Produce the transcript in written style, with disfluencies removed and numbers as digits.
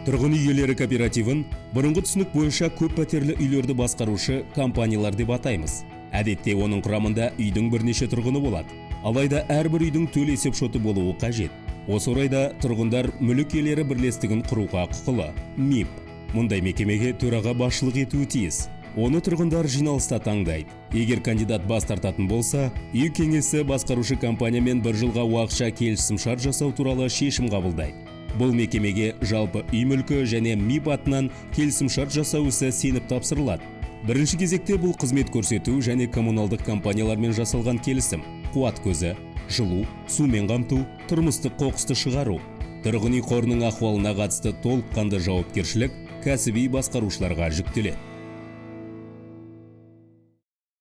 Тұрғын үй иелері кооперативін бұрынғы түсінік бойынша көп пәтерлі үйлерді басқарушы компаниялар деп атаймыз. Әдетте оның құрамында үйдің бірнеше тұрғыны болады. Алайда әрбір үйдің төл есеп шоты болуы қажет. Осы орайда тұрғындар мүлік иелері бірлестігін құруға құқылы. МИП. Мұндай мекемеге төраға басшылық етуі тиіс. Оны тұрғындар жиналыста таңдайды. Егер кандидат бас тартатын болса, үй кеңесі басқарушы компаниямен 1 жылға уақытша келісімшарт жасау туралы шешім қабылдайды. Бұл мекемеге жалпы үй мүлкі және МИП атынан келісімшарт жасау ісі сеніп тапсырылады. Бірінші кезекте бұл қызмет көрсету және коммуналдық компаниялармен жасалған келісім. Қуат көзі, жылу, сумен қамту, тұрмыстық қоқысты шығару. Тұрғын үй қорының ахуалына қатысты толыққанды жауапкершілік кәсіби басқарушыларға жүктеледі.